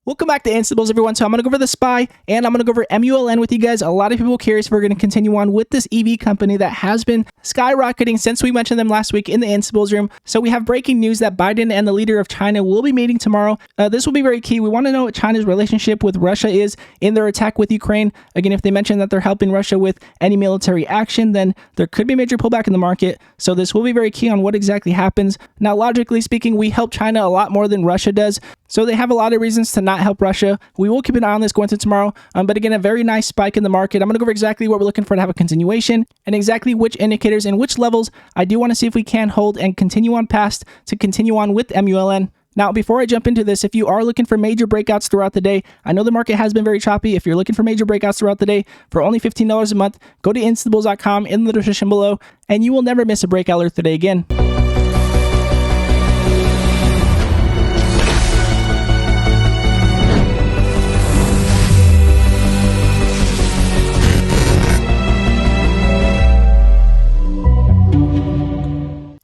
Welcome back to Instables, everyone. So I'm going to go over the SPY and I'm going to go over MULN with you guys. A lot of people are curious if we're going to continue on with this EV company that has been skyrocketing since we mentioned them last week in the Instables room. So we have breaking news that Biden and the leader of China will be meeting tomorrow. This will be very key. We want to know what China's relationship with Russia is in their attack with Ukraine. Again, if they mention that they're helping Russia with any military action, then there could be a major pullback in the market. So this will be very key on what exactly happens. Now, logically speaking, we help China a lot more than Russia does. So they have a lot of reasons to not help Russia. We will keep an eye on this going into tomorrow. But again, a very nice spike in the market. I'm going to go over exactly what we're looking for to have a continuation and exactly which indicators and which levels I do want to see if we can hold and continue on past to continue on with MULN. Now, before I jump into this, if you are looking for major breakouts throughout the day, I know the market has been very choppy. If you're looking for major breakouts throughout the day for only $15 a month, go to instables.com in the description below, and you will never miss a breakout alert today again.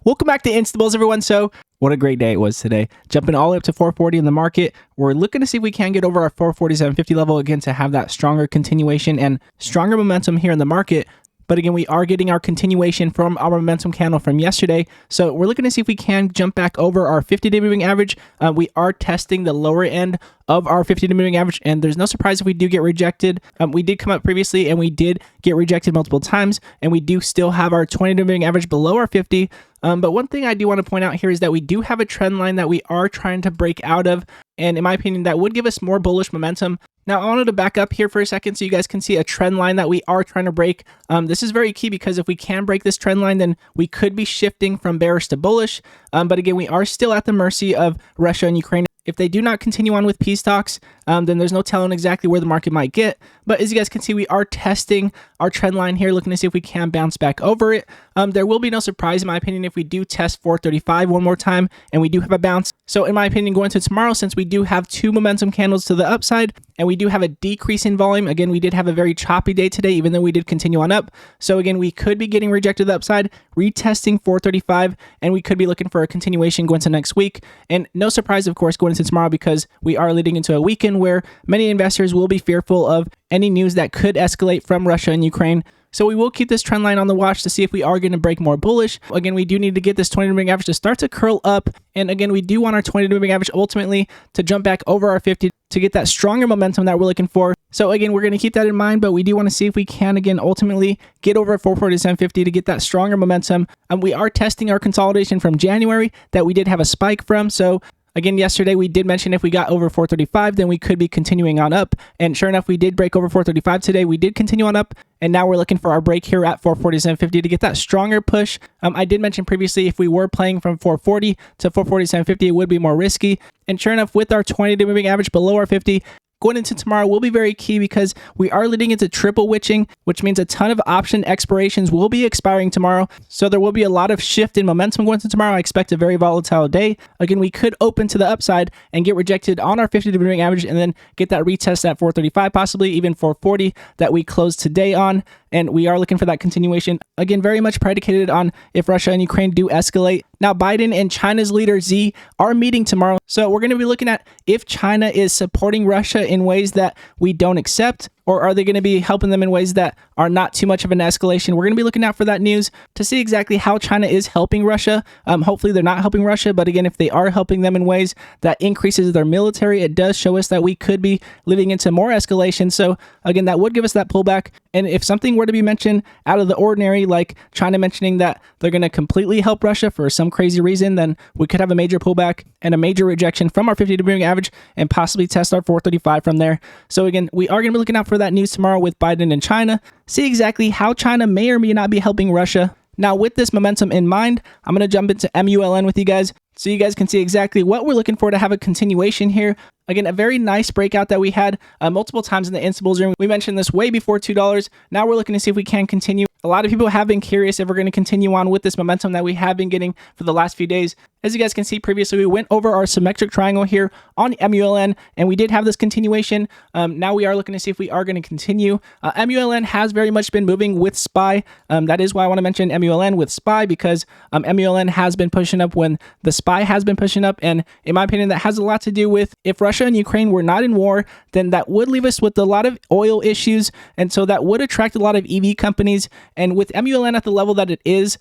Welcome back to Instables, everyone. So what a great day it was today. Jumping all the way up to 440 in the market. We're looking to see if we can get over our 447.50 level again to have that stronger continuation and stronger momentum here in the market. But again, we are getting our continuation from our momentum candle from yesterday. So we're looking to see if we can jump back over our 50-day moving average. We are testing the lower end of our 50-day moving average, and there's no surprise if we do get rejected. We did come up previously, and we did get rejected multiple times, and we do still have our 20-day moving average below our 50. But one thing I do want to point out here is that we do have a trend line that we are trying to break out of, and in my opinion, that would give us more bullish momentum. Now, I wanted to back up here for a second so you guys can see a trend line that we are trying to break. This is very key because if we can break this trend line, then we could be shifting from bearish to bullish. But again, we are still at the mercy of Russia and Ukraine. If they do not continue on with peace talks, then there's no telling exactly where the market might get. But as you guys can see, we are testing our trend line here, looking to see if we can bounce back over it. There will be no surprise, in my opinion, if we do test 435 one more time and we do have a bounce. So in my opinion, going to tomorrow, since we do have two momentum candles to the upside and we do have a decrease in volume, again, we did have a very choppy day today, even though we did continue on up. So again, we could be getting rejected to the upside, retesting 435, and we could be looking for a continuation going to next week. And no surprise, of course, going into tomorrow because we are leading into a weekend where many investors will be fearful of any news that could escalate from Russia and Ukraine. So we will keep this trend line on the watch to see if we are going to break more bullish. Again, we do need to get this 20-day moving average to start to curl up. And again, we do want our 20-day moving average ultimately to jump back over our 50 to get that stronger momentum that we're looking for. So again, we're going to keep that in mind, but we do want to see if we can, again, ultimately get over 447.50 to get that stronger momentum. And we are testing our consolidation from January that we did have a spike from. So again, yesterday we did mention if we got over 435, then we could be continuing on up. And sure enough, we did break over 435 today. We did continue on up. And now we're looking for our break here at 447.50 to get that stronger push. I did mention previously if we were playing from 440 to 447.50, it would be more risky. And sure enough, with our 20-day moving average below our 50, going into tomorrow will be very key because we are leading into triple witching, which means a ton of option expirations will be expiring tomorrow. So there will be a lot of shift in momentum going into tomorrow. I expect a very volatile day. Again, we could open to the upside and get rejected on our 50-day moving average and then get that retest at 435, possibly even 440 that we closed today on. And we are looking for that continuation. Again, very much predicated on if Russia and Ukraine do escalate. Now, Biden and China's leader Xi are meeting tomorrow. So we're going to be looking at if China is supporting Russia in ways that we don't accept, or are they going to be helping them in ways that are not too much of an escalation? We're going to be looking out for that news to see exactly how China is helping Russia. Hopefully they're not helping Russia, but again, if they are helping them in ways that increases their military, it does show us that we could be leading into more escalation. So again, that would give us that pullback. And if something were to be mentioned out of the ordinary, like China mentioning that they're going to completely help Russia for some crazy reason, then we could have a major pullback and a major rejection from our 50-day moving average and possibly test our 435 from there. So again, we are going to be looking out for that news tomorrow with Biden and China. See exactly how China may or may not be helping Russia. Now, with this momentum in mind, I'm going to jump into MULN with you guys so you guys can see exactly what we're looking for to have a continuation here. Again, a very nice breakout that we had multiple times in the Instables room. We mentioned this way before $2. Now we're looking to see if we can continue. A lot of people have been curious if we're going to continue on with this momentum that we have been getting for the last few days. As you guys can see previously, we went over our symmetric triangle here on MULN, and we did have this continuation. Now we are looking to see if we are going to continue. MULN has very much been moving with SPY. That is why I want to mention MULN with SPY, because MULN has been pushing up when the SPY has been pushing up. And in my opinion, that has a lot to do with if Russia and Ukraine were not in war, then that would leave us with a lot of oil issues. And so that would attract a lot of EV companies. And with MULN at the level that it is,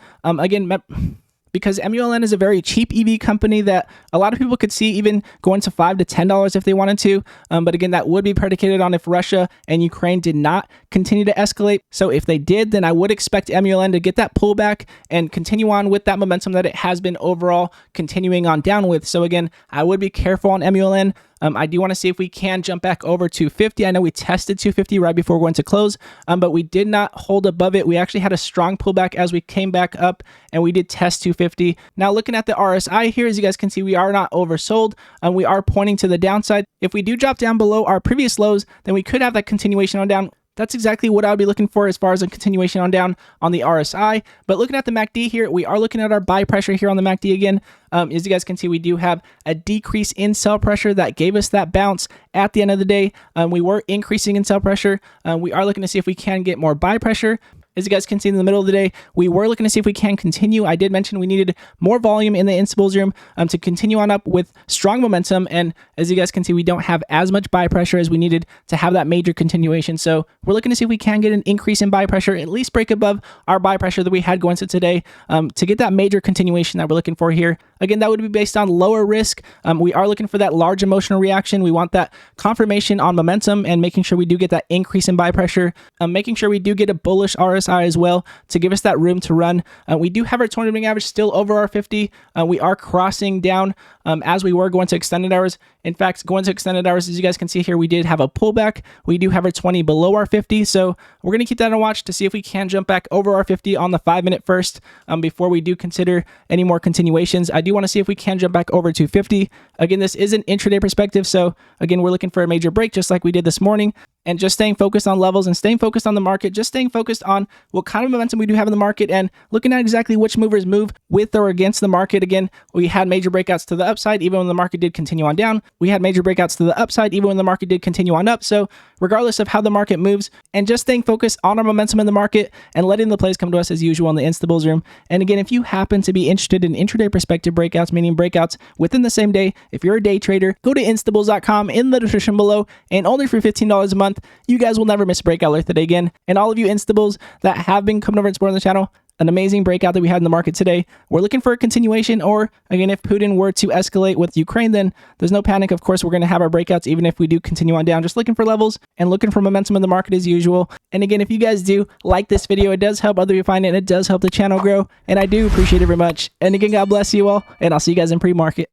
because MULN is a very cheap EV company that a lot of people could see even going to $5 to $10 if they wanted to. But again, that would be predicated on if Russia and Ukraine did not continue to escalate. So if they did, then I would expect MULN to get that pullback and continue on with that momentum that it has been overall continuing on down with. So again, I would be careful on MULN. I do want to see if we can jump back over 250. I know we tested 250 right before going to close, but we did not hold above it. We actually had a strong pullback as we came back up, and we did test 250. Now looking at the RSI here, as you guys can see, we are not oversold. We are pointing to the downside. If we do drop down below our previous lows, then we could have that continuation on down. That's exactly what I would be looking for as far as a continuation on down on the RSI. But looking at the MACD here, we are looking at our buy pressure here on the MACD again. As you guys can see, we do have a decrease in sell pressure that gave us that bounce at the end of the day. We were increasing in sell pressure. We are looking to see if we can get more buy pressure. As you guys can see in the middle of the day, we were looking to see if we can continue. I did mention we needed more volume in the instables room to continue on up with strong momentum. And as you guys can see, we don't have as much buy pressure as we needed to have that major continuation. So we're looking to see if we can get an increase in buy pressure, at least break above our buy pressure that we had going into today to get that major continuation that we're looking for here. Again, that would be based on lower risk. We are looking for that large emotional reaction. We want that confirmation on momentum and making sure we do get that increase in buy pressure, making sure we do get a bullish RSI as well to give us that room to run. We do have our 20 moving average still over our 50. We are crossing down as we were going to extended hours. In fact, going to extended hours, as you guys can see here, we did have a pullback. We do have our 20 below our 50. So we're going to keep that on watch to see if we can jump back over our 50 on the 5-minute first before we do consider any more continuations. I do want to see if we can jump back over to 50. Again, this is an intraday perspective. So again, we're looking for a major break just like we did this morning. And just staying focused on levels and staying focused on the market, just staying focused on what kind of momentum we do have in the market and looking at exactly which movers move with or against the market. Again, we had major breakouts to the upside, even when the market did continue on down. We had major breakouts to the upside, even when the market did continue on up. So regardless of how the market moves, and just staying focused on our momentum in the market and letting the plays come to us as usual in the instables room. And again, if you happen to be interested in intraday perspective breakouts, meaning breakouts within the same day, if you're a day trader, go to instables.com in the description below, and only for $15 a month, you guys will never miss a breakout alert today again. And all of you instables that have been coming over and supporting the channel, an amazing breakout that we had in the market today. We're looking for a continuation, or again, if Putin were to escalate with Ukraine, then there's no panic. Of course, we're going to have our breakouts even if we do continue on down, just looking for levels and looking for momentum in the market as usual. And again, if you guys do like this video, it does help other people find it, and it does help the channel grow. And I do appreciate it very much. And again, God bless you all, and I'll see you guys in pre-market.